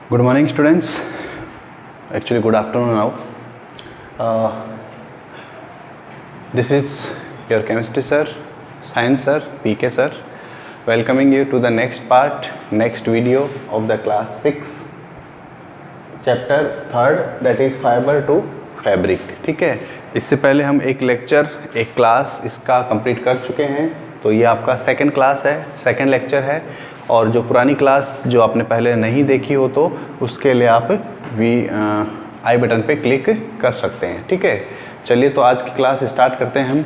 Good morning, students. Actually, good afternoon now. This is your chemistry sir, science sir, PK sir, welcoming you to the next part, next video of the class 6, chapter 3rd, that is fiber to fabric. ठीक है, इससे पहले हम एक lecture, एक class इसका complete कर चुके हैं, तो ये आपका सेकंड क्लास है, सेकंड लेक्चर है। और जो पुरानी क्लास जो आपने पहले नहीं देखी हो तो उसके लिए आप आई बटन पे क्लिक कर सकते हैं। ठीक है, चलिए तो आज की क्लास स्टार्ट करते हैं।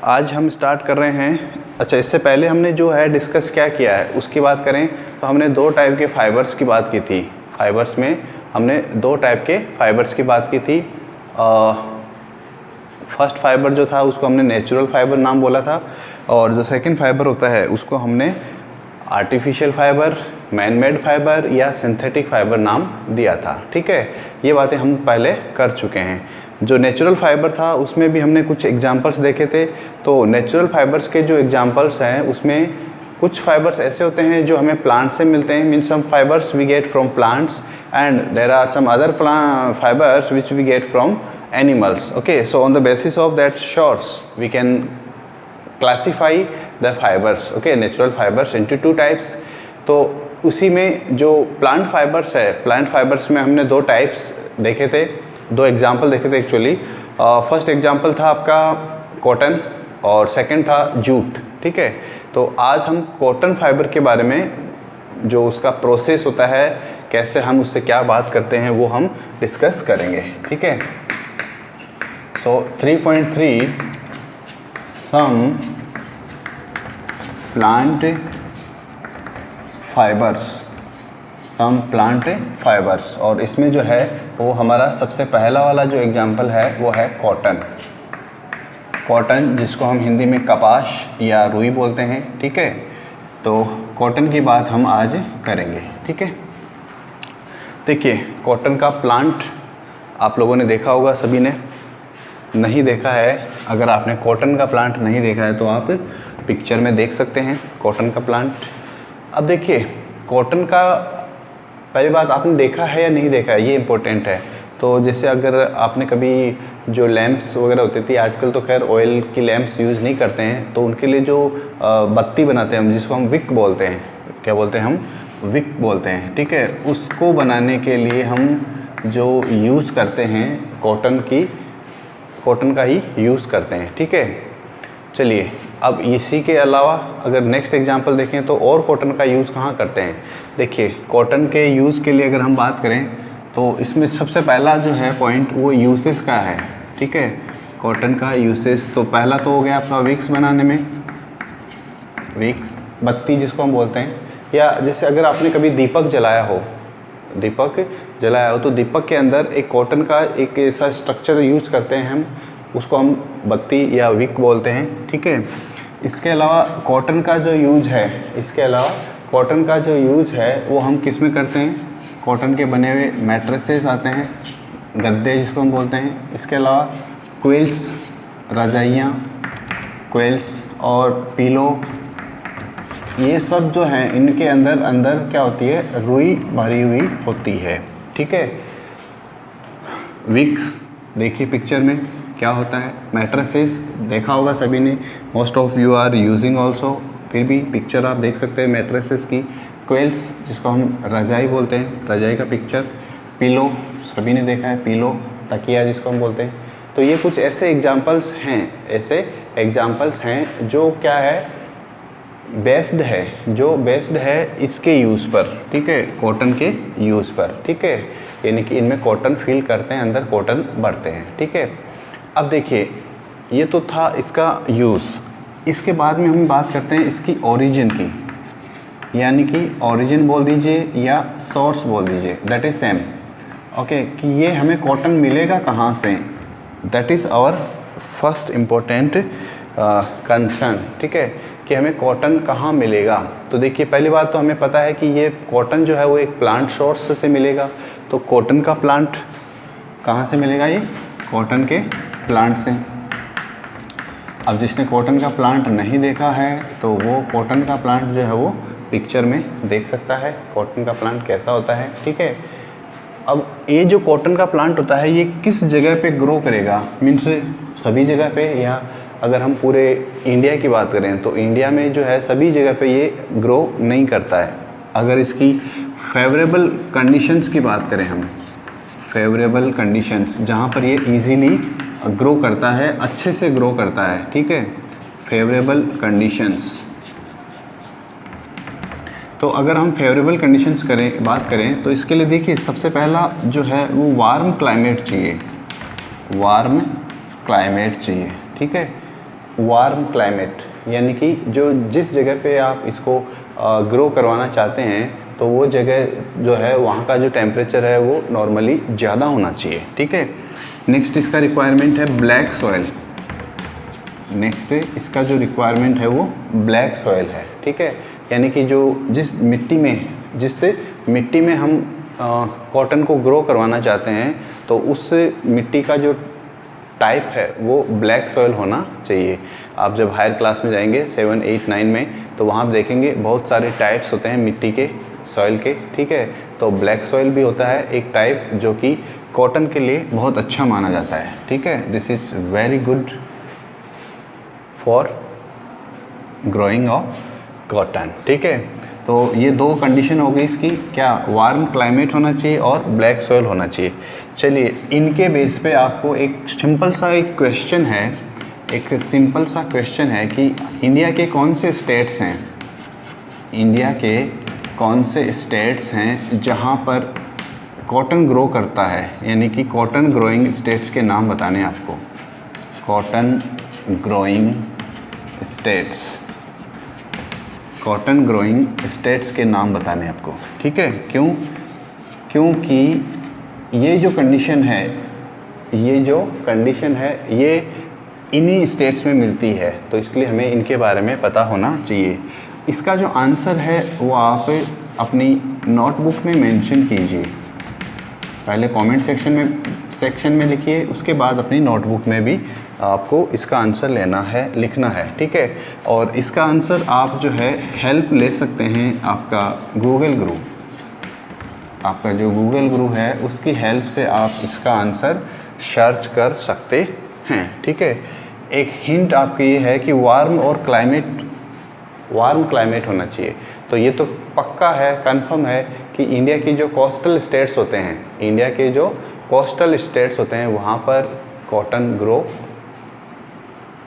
आज हम स्टार्ट कर रहे हैं। अच्छा, इससे पहले हमने जो है डिस्कस क्या किया है उसकी बात करें तो हमने दो टाइप के फाइबर्स की बात की थी। फाइबर्स में हमने दो टाइप के फाइबर्स की बात की थी। फर्स्ट फाइबर जो था उसको हमने नेचुरल फाइबर नाम बोला था, और जो सेकंड फाइबर होता है उसको हमने artificial fibre, man made fibre या सिंथेटिक फाइबर नाम दिया था। ठीक है, ये बातें हम पहले कर चुके हैं। जो नेचुरल फाइबर था उसमें भी हमने कुछ एग्जांपल्स देखे थे। तो नेचुरल फाइबर्स के जो एग्जांपल्स हैं उसमें कुछ फाइबर्स ऐसे होते हैं जो हमें प्लांट से मिलते हैं, mean some fibres we get from plants and there are some other fibres which we get from animals. Okay, so on the basis of that source we can classify the fibers, okay, natural fibers into two types. तो उसी में जो plant fibres है, plant fibres में हमने दो types देखे थे, दो एग्जाम्पल देखे थे एक्चुअली। फर्स्ट एग्जाम्पल था आपका कॉटन और सेकंड था जूट। ठीक है, तो आज हम कॉटन फाइबर के बारे में जो उसका प्रोसेस होता है, कैसे हम उससे क्या बात करते हैं, वो हम डिस्कस करेंगे। ठीक है, so 3.3 some plant fibers, some plant fibers, और इसमें जो है वो हमारा सबसे पहला वाला जो एग्जांपल है वो है कॉटन। कॉटन जिसको हम हिंदी में कपास या रुई बोलते हैं। ठीक है, तो कॉटन की बात हम आज करेंगे। ठीक है, देखिए कॉटन का प्लांट आप लोगों ने देखा होगा, सभी ने नहीं देखा है। अगर आपने कॉटन का प्लांट नहीं देखा है तो आप पिक्चर में देख सकते हैं कॉटन का प्लांट। अब देखिए कॉटन का पहली बात आपने देखा है या नहीं देखा है, ये इम्पोर्टेंट है। तो जैसे अगर आपने कभी जो लैंप्स वगैरह होती थी, आजकल तो खैर ऑयल की लैंप्स यूज़ नहीं करते हैं, तो उनके लिए जो बत्ती बनाते हैं हम, जिसको हम विक बोलते हैं, क्या बोलते हैं हम, विक बोलते हैं। ठीक है, उसको बनाने के लिए हम जो यूज़ करते हैं कॉटन का ही यूज़ करते हैं। ठीक है, चलिए अब इसी के अलावा अगर नेक्स्ट एग्जांपल देखें तो और कॉटन का यूज़ कहाँ करते हैं। देखिए कॉटन के यूज़ के लिए अगर हम बात करें तो इसमें सबसे पहला जो है पॉइंट वो यूसेस का है। ठीक है, कॉटन का यूसेस तो पहला तो हो गया आपका विक्स बनाने में, विक्स बत्ती जिसको हम बोलते हैं, या जैसे अगर आपने कभी दीपक जलाया हो तो दीपक के अंदर एक कॉटन का एक ऐसा स्ट्रक्चर यूज़ करते हैं हम, उसको हम बत्ती या विक बोलते हैं। ठीक है, इसके अलावा कॉटन का जो यूज है वो हम किस में करते हैं, कॉटन के बने हुए मैट्रेसेस आते हैं, गद्दे जिसको हम बोलते हैं। इसके अलावा क्विल्ट्स, रजाइयाँ, क्विल्ट्स और पीलो, ये सब जो हैं इनके अंदर क्या होती है, रुई भरी हुई होती है। ठीक है, विक्स देखिए पिक्चर में क्या होता है, मैट्रेसेस देखा होगा सभी ने, most of you are using also, फिर भी पिक्चर आप देख सकते हैं मैट्रेसेस की। क्विल्ट्स जिसको हम रजाई बोलते हैं, रजाई का पिक्चर। पिलो सभी ने देखा है, पिलो तकिया जिसको हम बोलते हैं। तो ये कुछ ऐसे एग्जांपल्स हैं जो क्या है, बेस्ड है इसके यूज़ पर। ठीक है, कॉटन के यूज़ पर। ठीक है, यानी कि इनमें कॉटन फील करते हैं, अंदर कॉटन भरते हैं। ठीक है, अब देखिए ये तो था इसका यूज़। इसके बाद में हम बात करते हैं इसकी ओरिजिन की, यानी कि ओरिजिन बोल दीजिए या सोर्स बोल दीजिए, दैट इज़ सेम। ओके, कि ये हमें कॉटन मिलेगा कहाँ से, that is our first important concern. ठीक है, कि हमें कॉटन कहाँ मिलेगा। तो देखिए पहली बात तो हमें पता है कि ये कॉटन जो है वो एक प्लांट सोर्स से मिलेगा। तो कॉटन का प्लांट कहाँ से मिलेगा, ये कॉटन के प्लांट से। अब जिसने कॉटन का प्लांट नहीं देखा है तो वो कॉटन का प्लांट जो है वो पिक्चर में देख सकता है कॉटन का प्लांट कैसा होता है, ठीक है। अब ये जो कॉटन का प्लांट होता है ये किस जगह पे ग्रो करेगा, मीन्स सभी जगह पे, या अगर हम पूरे इंडिया की बात करें तो इंडिया में जो है सभी जगह पे ये ग्रो नहीं करता है। अगर इसकी फेवरेबल कंडीशंस की बात करें हम, फेवरेबल कंडीशंस जहाँ पर ये इजीली ग्रो करता है, अच्छे से ग्रो करता है, ठीक है, फेवरेबल कंडीशंस। तो अगर हम फेवरेबल कंडीशंस बात करें तो इसके लिए देखिए सबसे पहला जो है वो वार्म क्लाइमेट चाहिए, वार्म क्लाइमेट चाहिए, ठीक है। वार्म क्लाइमेट यानी कि जो जिस जगह पे आप इसको ग्रो करवाना चाहते हैं तो वो जगह जो है वहाँ का जो टेम्परेचर है वो नॉर्मली ज़्यादा होना चाहिए, ठीक है। नेक्स्ट इसका रिक्वायरमेंट है ब्लैक सॉइल, नेक्स्ट इसका जो रिक्वायरमेंट है वो ब्लैक सॉइल है, ठीक है। यानी कि जो जिस मिट्टी में हम कॉटन को ग्रो करवाना चाहते हैं तो उस मिट्टी का जो टाइप है वो ब्लैक सॉइल होना चाहिए। आप जब हायर क्लास में जाएंगे 7, 8, 9 में तो वहाँ आप देखेंगे बहुत सारे टाइप्स होते हैं मिट्टी के, सॉइल के, ठीक है। तो ब्लैक सॉइल भी होता है एक टाइप जो कि कॉटन के लिए बहुत अच्छा माना जाता है, ठीक है। This is very good for growing of cotton, ठीक है। तो ये दो कंडीशन हो गई इसकी, क्या, वार्म क्लाइमेट होना चाहिए और ब्लैक सॉइल होना चाहिए। चलिए इनके बेस पे आपको एक सिंपल सा एक क्वेश्चन है, एक सिंपल सा क्वेश्चन है कि इंडिया के कौन से स्टेट्स हैं, इंडिया के कौन से स्टेट्स हैं जहाँ पर कॉटन ग्रो करता है, यानी कि कॉटन ग्रोइंग स्टेट्स के नाम बताने हैं आपको, cotton growing states, cotton growing states के नाम बताने आपको, ठीक है। क्योंकि ये जो कंडीशन है ये इन्हीं स्टेट्स में मिलती है, तो इसलिए हमें इनके बारे में पता होना चाहिए। इसका जो आंसर है वो आप अपनी नोटबुक में मेंशन कीजिए, पहले कमेंट सेक्शन में लिखिए, उसके बाद अपनी नोटबुक में भी आपको इसका आंसर लिखना है, ठीक है। और इसका आंसर आप जो है हेल्प ले सकते हैं आपका गूगल गुरु, आपका जो गूगल गुरु है उसकी हेल्प से आप इसका आंसर सर्च कर सकते हैं, ठीक है। एक हिंट आपकी ये है कि वार्म क्लाइमेट होना चाहिए, तो ये तो पक्का है, कंफर्म है कि इंडिया की जो कोस्टल स्टेट्स होते हैं वहाँ पर कॉटन ग्रो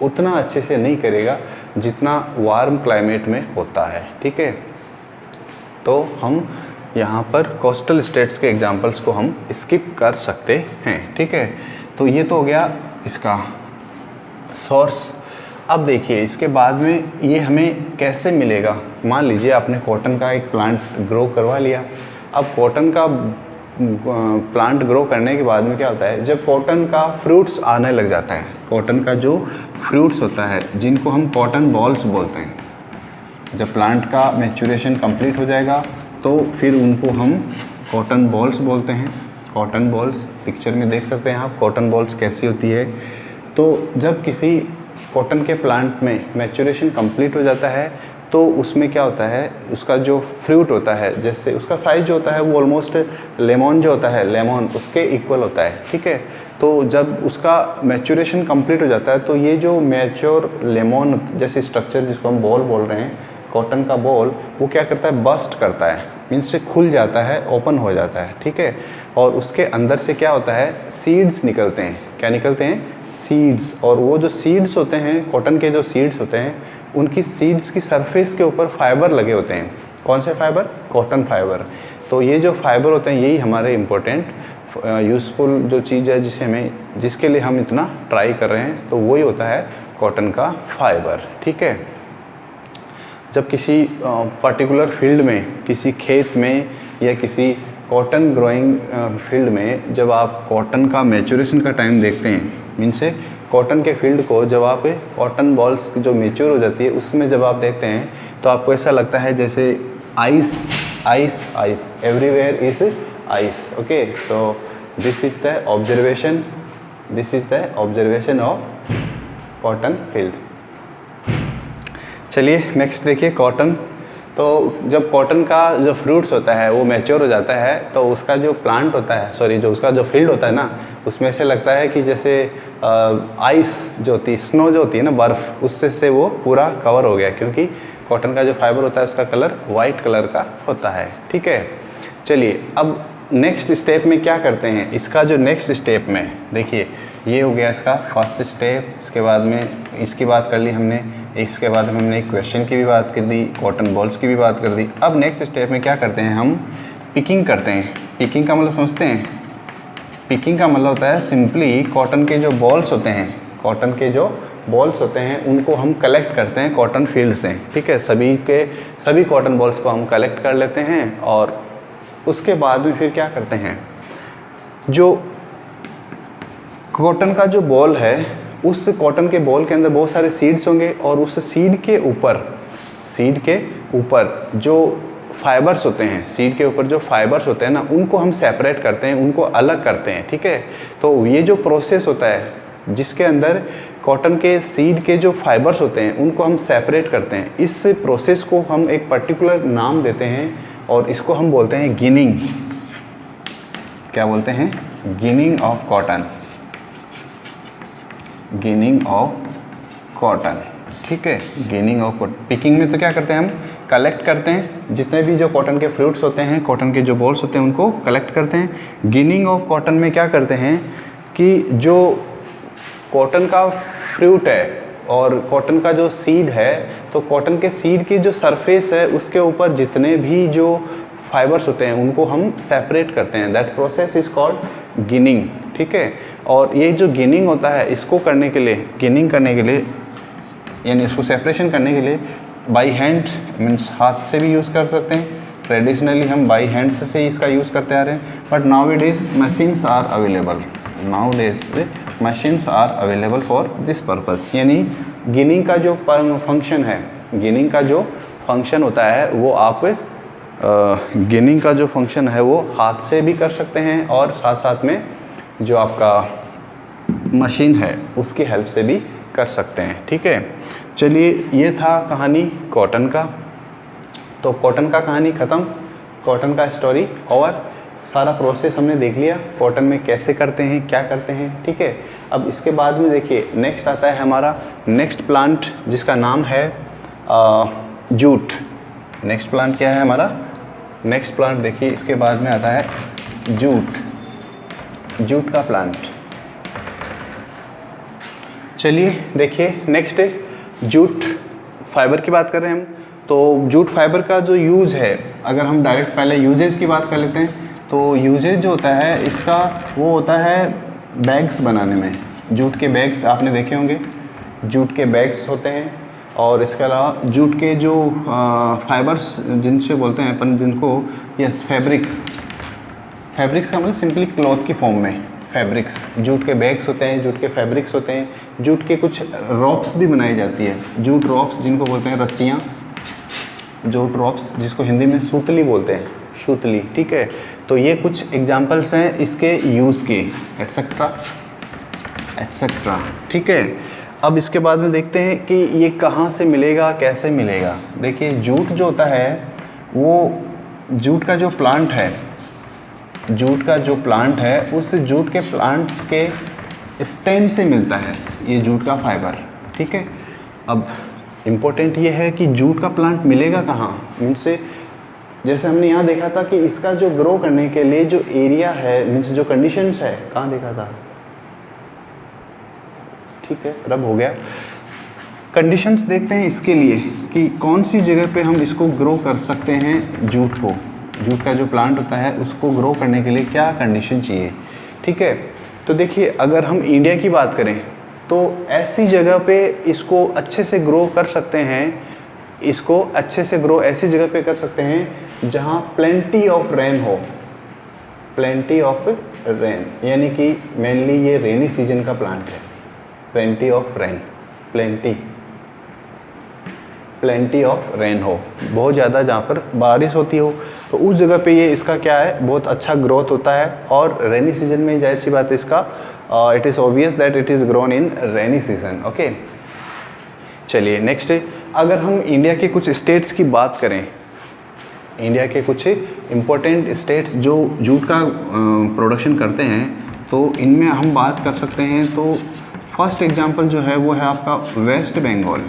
उतना अच्छे से नहीं करेगा जितना वार्म क्लाइमेट में होता है, ठीक है। तो हम यहाँ पर कोस्टल स्टेट्स के एग्जांपल्स को हम स्किप कर सकते हैं, ठीक है। तो ये तो हो गया इसका सोर्स। अब देखिए इसके बाद में ये हमें कैसे मिलेगा। मान लीजिए आपने कॉटन का एक प्लांट ग्रो करवा लिया, अब कॉटन का प्लांट ग्रो करने के बाद में क्या होता है, जब कॉटन का फ्रूट्स आने लग जाता है, कॉटन का जो फ्रूट्स होता है जिनको हम कॉटन बॉल्स बोलते हैं, जब प्लांट का मैच्योरेशन कंप्लीट हो जाएगा तो फिर उनको हम कॉटन बॉल्स बोलते हैं। कॉटन बॉल्स पिक्चर में देख सकते हैं आप कॉटन बॉल्स कैसी होती है। तो जब किसी कॉटन के प्लांट में मैच्योरेशन कंप्लीट हो जाता है तो उसमें क्या होता है, उसका जो फ्रूट होता है, जैसे उसका साइज जो होता है वो ऑलमोस्ट लेमन जो होता है, लेमन उसके इक्वल होता है, ठीक है। तो जब उसका मैच्योरेशन कंप्लीट हो जाता है तो ये जो मैच्योर लेमन जैसे स्ट्रक्चर जिसको हम बॉल बोल रहे हैं, कॉटन का बॉल, वो क्या करता है, बस्ट करता है, मीन्स से खुल जाता है, ओपन हो जाता है, ठीक है। और उसके अंदर से क्या होता है, सीड्स निकलते हैं। क्या निकलते हैं, सीड्स। और वो जो सीड्स होते हैं, कॉटन के जो सीड्स होते हैं, उनकी सीड्स की सरफेस के ऊपर फाइबर लगे होते हैं। कौन से फाइबर, कॉटन फाइबर। तो ये जो फाइबर होते हैं यही हमारे इम्पोर्टेंट यूज़फुल जो चीज़ है जिसके लिए हम इतना ट्राई कर रहे हैं, तो वही होता है कॉटन का फाइबर, ठीक है। जब किसी पर्टिकुलर फील्ड में, किसी खेत में या किसी कॉटन ग्रोइंग फील्ड में जब आप कॉटन का मैच्योरेशन का टाइम देखते हैं, मीन्स से कॉटन के फील्ड को जब आप कॉटन बॉल्स जो मैच्योर हो जाती है उसमें जब आप देखते हैं तो आपको ऐसा लगता है जैसे ice ice ice, everywhere is ice, okay. तो this is the observation of cotton field. चलिए नेक्स्ट देखिए कॉटन। तो जब कॉटन का जो फ्रूट्स होता है वो मैच्योर हो जाता है तो उसका जो प्लांट होता है, सॉरी जो उसका जो फील्ड होता है ना, उसमें से लगता है कि जैसे आइस जो होती है, स्नो जो होती है ना, बर्फ़, उससे से वो पूरा कवर हो गया, क्योंकि कॉटन का जो फाइबर होता है उसका कलर वाइट कलर का होता है। ठीक है, चलिए अब नेक्स्ट स्टेप में क्या करते हैं, इसका जो नेक्स्ट स्टेप में देखिए, ये हो गया इसका फर्स्ट स्टेप। इसके बाद में इसकी बात कर ली हमने, इसके बाद में हमने क्वेश्चन की भी बात कर दी, कॉटन बॉल्स की भी बात कर दी। अब नेक्स्ट स्टेप में क्या करते हैं, हम पिकिंग करते हैं। पिकिंग का मतलब समझते हैं? पिकिंग का मतलब होता है सिंपली कॉटन के जो बॉल्स होते हैं, कॉटन के जो बॉल्स होते हैं उनको हम कलेक्ट करते हैं कॉटन फील्ड से। ठीक है, सभी कॉटन बॉल्स को हम कलेक्ट कर लेते हैं और उसके बाद में फिर क्या करते हैं, जो कॉटन का जो बॉल है, उस कॉटन के बॉल के अंदर बहुत सारे सीड्स होंगे और उस सीड के ऊपर जो फाइबर्स होते हैं, सीड के ऊपर जो फाइबर्स होते हैं ना, उनको हम सेपरेट करते हैं, उनको अलग करते हैं। ठीक है, तो ये जो प्रोसेस होता है जिसके अंदर कॉटन के सीड के जो फाइबर्स होते हैं उनको हम सेपरेट करते हैं, इस प्रोसेस को हम एक पर्टिकुलर नाम देते हैं और इसको हम बोलते हैं गिनिंग। क्या बोलते हैं? Ginning of cotton, ginning of cotton. ठीक है, गिनिंग ऑफ कॉटन। पिकिंग में तो क्या करते हैं, हम कलेक्ट करते हैं जितने भी जो कॉटन के फ्रूट्स होते हैं, कॉटन के जो बॉल्स होते हैं उनको कलेक्ट करते हैं। गिनिंग ऑफ कॉटन में क्या करते हैं कि जो कॉटन का फ्रूट है और कॉटन का जो सीड है, तो कॉटन के सीड की जो सरफेस है उसके ऊपर जितने भी जो फाइबर्स होते हैं उनको हम सेपरेट करते हैं। That process is called ginning. ठीक है, और ये जो गिनिंग होता है, इसको करने के लिए, गिनिंग करने के लिए यानी इसको सेपरेशन करने के लिए बाई हैंड मीन्स हाथ से भी यूज़ कर सकते हैं। ट्रेडिशनली हम बाई हैंड से ही इसका यूज़ करते आ रहे हैं, but now it is machines are available, nowadays machines are available for this purpose. यानी गिनिंग का जो फंक्शन है, गिनिंग का जो फंक्शन होता है वो आप गिनिंग का जो फंक्शन है वो हाथ से भी कर सकते हैं और साथ साथ में जो आपका मशीन है उसकी हेल्प से भी कर सकते हैं। ठीक है, चलिए ये था कहानी कॉटन का। तो कॉटन का कहानी ख़त्म, कॉटन का स्टोरी और सारा प्रोसेस हमने देख लिया, कॉटन में कैसे करते हैं, क्या करते हैं। ठीक है, अब इसके बाद में देखिए नेक्स्ट आता है हमारा नेक्स्ट प्लांट जिसका नाम है जूट। नेक्स्ट प्लांट क्या है हमारा? नेक्स्ट प्लांट देखिए इसके बाद में आता है जूट, जूट का प्लांट। चलिए देखिए नेक्स्ट जूट फाइबर की बात कर रहे हैं हम। तो जूट फाइबर का जो यूज़ है, अगर हम डायरेक्ट पहले यूजेज की बात कर लेते हैं, तो यूजेज जो होता है इसका वो होता है बैग्स बनाने में। जूट के बैग्स आपने देखे होंगे, जूट के बैग्स होते हैं। और इसके अलावा जूट के जो फाइबर्स जिनसे बोलते हैं अपन, जिनको यस फैब्रिक्स, फैब्रिक्स का मतलब सिंपली क्लॉथ की फॉर्म में फैब्रिक्स, जूट के बैग्स होते हैं, जूट के फैब्रिक्स होते हैं। जूट के कुछ रॉप्स भी बनाई जाती है, जूट रॉप्स जिनको बोलते हैं रस्सियाँ, जूट रॉप्स जिसको हिंदी में सूतली बोलते हैं, सूतली। ठीक है, तो ये कुछ एग्जांपल्स हैं इसके यूज़ के, एट्सेट्रा एट्सेट्रा। ठीक है, अब इसके बाद में देखते हैं कि ये कहाँ से मिलेगा, कैसे मिलेगा। देखिए जूट जो होता है वो जूट का जो प्लांट है, जूट का जो प्लांट है उस जूट के प्लांट्स के स्टेम से मिलता है ये जूट का फाइबर। ठीक है, अब इम्पोर्टेंट ये है कि जूट का प्लांट मिलेगा कहाँ, इनसे जैसे हमने यहाँ देखा था कि इसका जो ग्रो करने के लिए जो एरिया है, मीन्स जो कंडीशंस है, कहाँ देखा था? ठीक है, रब हो गया। कंडीशंस देखते हैं इसके लिए कि कौन सी जगह पे हम इसको ग्रो कर सकते हैं जूट को, जूट का जो प्लांट होता है उसको ग्रो करने के लिए क्या कंडीशन चाहिए। ठीक है, तो देखिए अगर हम इंडिया की बात करें तो ऐसी जगह पे इसको अच्छे से ग्रो कर सकते हैं, इसको अच्छे से ग्रो ऐसी जगह पे कर सकते हैं जहाँ प्लेंटी ऑफ रेन हो, प्लेंटी ऑफ रेन, यानी कि मेनली ये रेनी सीजन का प्लांट है। Plenty of rain, plenty of rain हो, बहुत ज़्यादा जहाँ पर बारिश होती हो तो उस जगह पे ये इसका क्या है, बहुत अच्छा ग्रोथ होता है। और रेनी सीजन में जाहिर सी बात है इसका it is obvious that it is grown in rainy season. Okay, चलिए नेक्स्ट, अगर हम इंडिया के कुछ स्टेट्स की बात करें इंडिया के कुछ इम्पोर्टेंट स्टेट्स जो जूट का प्रोडक्शन करते हैं, तो इनमें हम बात कर सकते हैं। तो फर्स्ट एग्जांपल जो है वो है आपका वेस्ट बंगाल।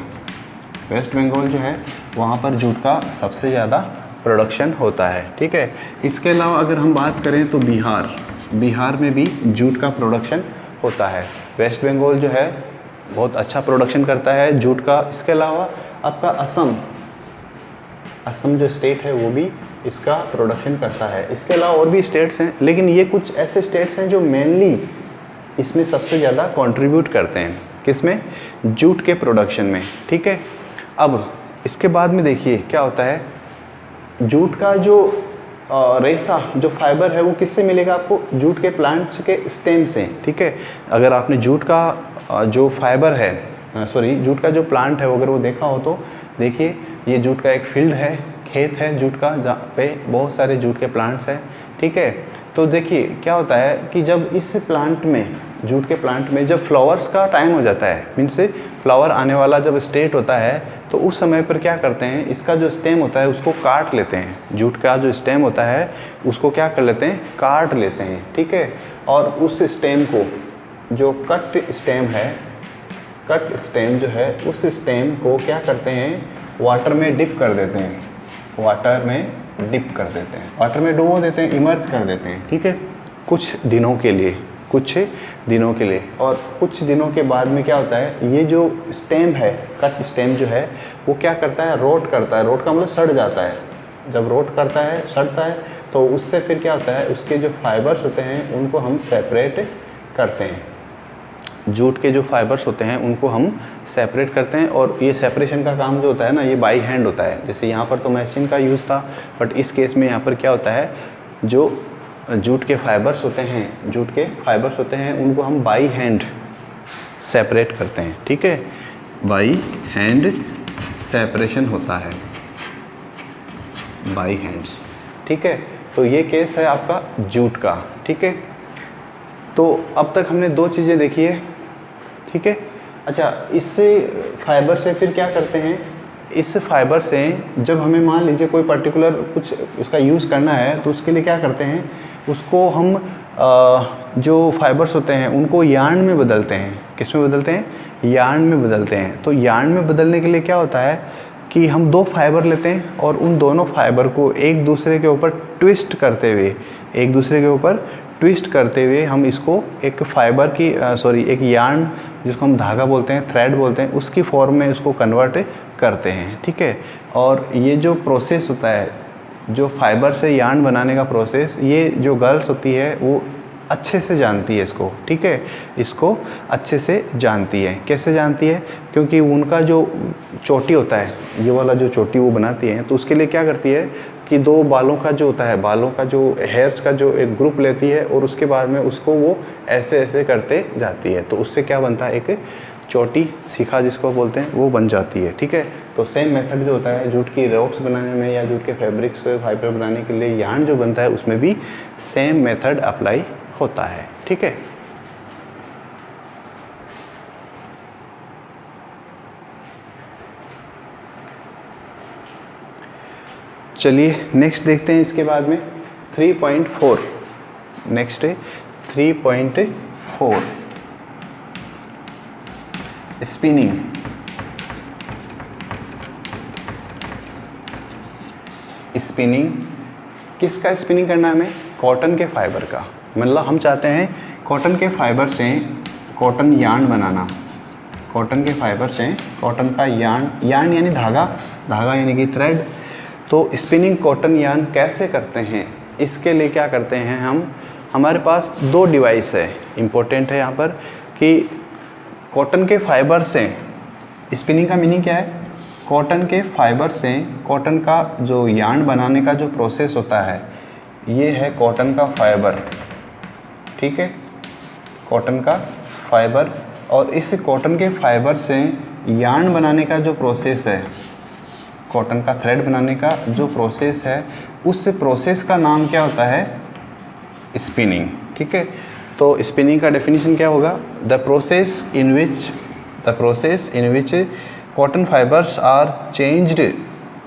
वेस्ट बंगाल जो है वहाँ पर जूट का सबसे ज़्यादा प्रोडक्शन होता है, ठीक है। इसके अलावा अगर हम बात करें तो बिहार में भी जूट का प्रोडक्शन होता है। वेस्ट बंगाल जो है बहुत अच्छा प्रोडक्शन करता है जूट का। इसके अलावा आपका असम जो स्टेट है वो भी इसका प्रोडक्शन करता है। इसके अलावा और भी स्टेट्स हैं, लेकिन ये कुछ ऐसे स्टेट्स हैं जो मेनली इसमें सबसे ज़्यादा कंट्रीब्यूट करते हैं, किसमें? जूट के प्रोडक्शन में, ठीक है। अब इसके बाद में देखिए क्या होता है, जूट का जो रेशा जो फाइबर है वो किससे मिलेगा आपको? जूट के प्लांट्स के स्टेम से, ठीक है। अगर आपने जूट का जो फाइबर है जूट का जो प्लांट है वो अगर वो देखा हो तो देखिए ये जूट का एक फील्ड है, खेत है जूट का, जहाँ पे बहुत सारे जूट के प्लांट्स हैं, ठीक है। तो देखिए क्या होता है कि जब इस प्लांट में, जूट के प्लांट में जब फ्लावर्स का टाइम हो जाता है, मीन्स फ्लावर आने वाला जब स्टेट होता है, तो उस समय पर क्या करते हैं, इसका जो स्टेम होता है उसको काट लेते हैं। जूट का जो स्टेम होता है उसको क्या कर लेते हैं? काट लेते हैं, ठीक है। और उस स्टेम को, जो कट स्टेम जो है, उस स्टेम को क्या करते हैं? वाटर में डिप कर देते हैं, वाटर में डुबो देते हैं, इमर्ज कर देते हैं, ठीक है, कुछ दिनों के लिए। और कुछ दिनों के बाद में क्या होता है, ये जो स्टेम है, कट स्टेम जो है वो क्या करता है? रोट करता है। रोट का मतलब सड़ जाता है। जब रोट करता है, सड़ता है, तो उससे फिर क्या होता है, उसके जो फाइबर्स होते हैं उनको हम सेपरेट करते हैं। जूट के जो फाइबर्स होते हैं उनको हम सेपरेट करते हैं, और ये सेपरेशन का काम जो होता है ना, ये बाई हैंड होता है। जैसे यहाँ पर तो मशीन का यूज़ था, बट इस केस में यहाँ पर क्या होता है, जो जूट के फाइबर्स होते हैं उनको हम बाई हैंड सेपरेट करते हैं, ठीक है। बाई हैंड सेपरेशन होता है, बाई हैंड्स, ठीक है। तो ये केस है आपका जूट का, ठीक है। तो अब तक हमने दो चीज़ें देखी है, ठीक है। अच्छा, इससे फाइबर से फिर क्या करते हैं, इस फाइबर से जब हमें मान लीजिए कोई पर्टिकुलर कुछ उसका यूज़ करना है, तो उसके लिए क्या करते हैं, उसको हम जो फाइबर्स होते हैं उनको यार्न में बदलते हैं। किस में बदलते हैं? यार्न में बदलते हैं। तो यार्न में बदलने के लिए क्या होता है कि हम दो फाइबर लेते हैं और उन दोनों फाइबर को एक दूसरे के ऊपर ट्विस्ट करते हुए हम इसको एक फाइबर की एक यार्न, जिसको हम धागा बोलते हैं, थ्रेड बोलते हैं, उसकी फॉर्म में उसको कन्वर्ट करते हैं, ठीक है। और ये जो प्रोसेस होता है, जो फाइबर से यार्न बनाने का प्रोसेस, ये जो गर्ल्स होती है वो अच्छे से जानती है इसको, ठीक है। इसको अच्छे से जानती है। कैसे जानती है? क्योंकि उनका जो चोटी होता है, ये वाला जो चोटी वो बनाती है, तो उसके लिए क्या करती है कि दो बालों का जो होता है, बालों का जो हेयर्स का जो एक ग्रुप लेती है, और उसके बाद में उसको वो ऐसे ऐसे करते जाती है, तो उससे क्या बनता है, एक चोटी, शिखा जिसको बोलते हैं, वो बन जाती है, ठीक है। तो सेम मेथड जो होता है जूट की रोप्स बनाने में या जूट के फैब्रिक्स फाइबर बनाने के लिए यार्न जो बनता है, उसमें भी सेम मेथड अप्लाई होता है, ठीक है। चलिए नेक्स्ट देखते हैं इसके बाद में 3.4। नेक्स्ट है 3.4 स्पिनिंग। स्पिनिंग किसका स्पिनिंग करना है हमें? कॉटन के फाइबर का। मतलब हम चाहते हैं कॉटन के फाइबर से कॉटन यार्न बनाना। कॉटन के फाइबर से कॉटन का यार्न यानी धागा यानी कि थ्रेड। तो स्पिनिंग कॉटन यार्न कैसे करते हैं? इसके लिए क्या करते हैं हमारे पास दो डिवाइस है, इम्पोर्टेंट है यहाँ पर, कि कॉटन के फाइबर से स्पिनिंग का मीनिंग क्या है? कॉटन के फाइबर से कॉटन का जो यार्न बनाने का जो प्रोसेस होता है, ये है कॉटन का फाइबर, ठीक है, कॉटन का फाइबर। और इस कॉटन के फाइबर से यार्न बनाने का जो प्रोसेस है, कॉटन का थ्रेड बनाने का जो प्रोसेस है, उस प्रोसेस का नाम क्या होता है? स्पिनिंग, ठीक है। तो स्पिनिंग का डेफिनेशन क्या होगा? The process in which cotton fibres are changed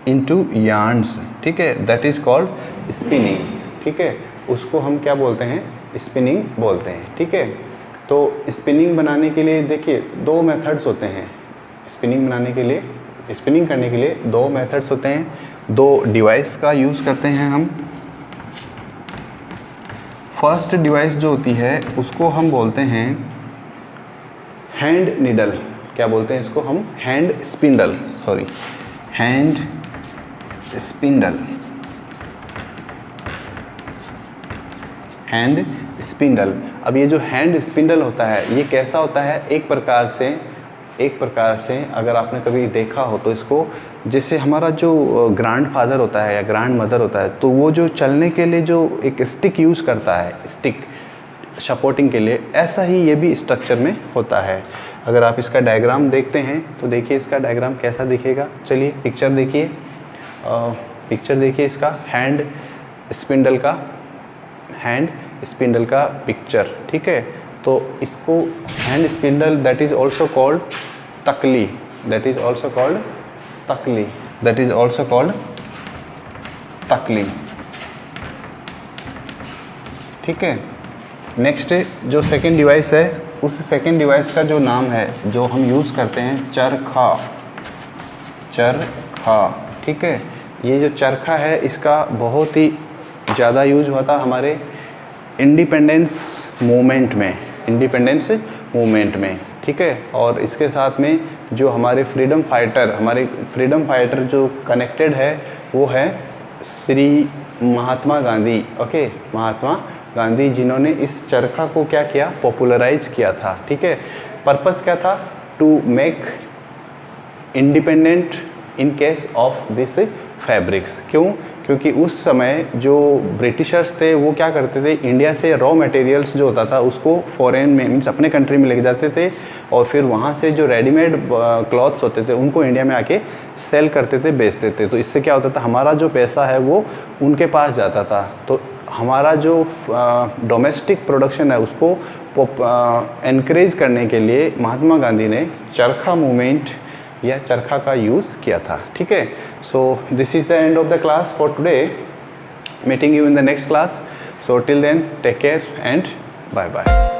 into yarns, ठीक है, दैट इज कॉल्ड स्पिनिंग, ठीक है, उसको हम क्या बोलते हैं, स्पिनिंग बोलते हैं, ठीक है। तो स्पिनिंग बनाने के लिए देखिए दो मेथड्स होते हैं, स्पिनिंग बनाने के लिए, स्पिनिंग करने के लिए दो मेथड्स होते हैं, दो डिवाइस का यूज़ करते हैं हम। फर्स्ट डिवाइस जो होती है उसको हम बोलते हैं हैंड नीडल, क्या बोलते हैं इसको हम, hand spindle, sorry hand spindle, hand spindle. अब ये जो हैंड स्पिंडल होता है ये कैसा होता है, एक प्रकार से अगर आपने कभी देखा हो तो इसको, जैसे हमारा जो ग्रैंडफादर होता है या ग्रैंड मदर होता है तो वो जो चलने के लिए जो एक स्टिक यूज़ करता है, स्टिक सपोर्टिंग के लिए, ऐसा ही ये भी स्ट्रक्चर में होता है। अगर आप इसका डायग्राम देखते हैं तो देखिए इसका डायग्राम कैसा दिखेगा, चलिए पिक्चर देखिए, पिक्चर देखिए इसका हैंड स्पिंडल का पिक्चर, ठीक है। तो इसको hand spindle that is also called तकली, दैट इज़ ऑल्सो कॉल्ड तकली, दैट इज़ ऑल्सो कॉल्ड तकली, ठीक है। नेक्स्ट जो सेकेंड डिवाइस है, उस सेकेंड डिवाइस का जो नाम है जो हम यूज़ करते हैं, चरखा, ठीक है। ये जो चरखा है इसका बहुत ही ज़्यादा यूज हुआ था हमारे इंडिपेंडेंस मूवमेंट में, ठीक है। और इसके साथ में जो हमारे फ्रीडम फाइटर जो कनेक्टेड है वो है श्री महात्मा गांधी, ओके, महात्मा गांधी, जिन्होंने इस चरखा को क्या किया, पॉपुलराइज किया था, ठीक है। पर्पस क्या था, to make independent in case of this fabrics. क्यों, क्योंकि उस समय जो ब्रिटिशर्स थे वो क्या करते थे, इंडिया से रॉ मटेरियल्स जो होता था उसको फॉरेन में, मीन्स अपने कंट्री में लेके जाते थे, और फिर वहाँ से जो रेडीमेड क्लॉथ्स होते थे उनको इंडिया में आके सेल करते थे, बेचते थे। तो इससे क्या होता था, हमारा जो पैसा है वो उनके पास जाता था। तो हमारा जो डोमेस्टिक प्रोडक्शन है उसको एनकरेज करने के लिए महात्मा गांधी ने चरखा मूवमेंट या चरखा का यूज़ किया था, ठीक है। So this is the end of the class for today, meeting you in the next class. So till then take care and bye bye.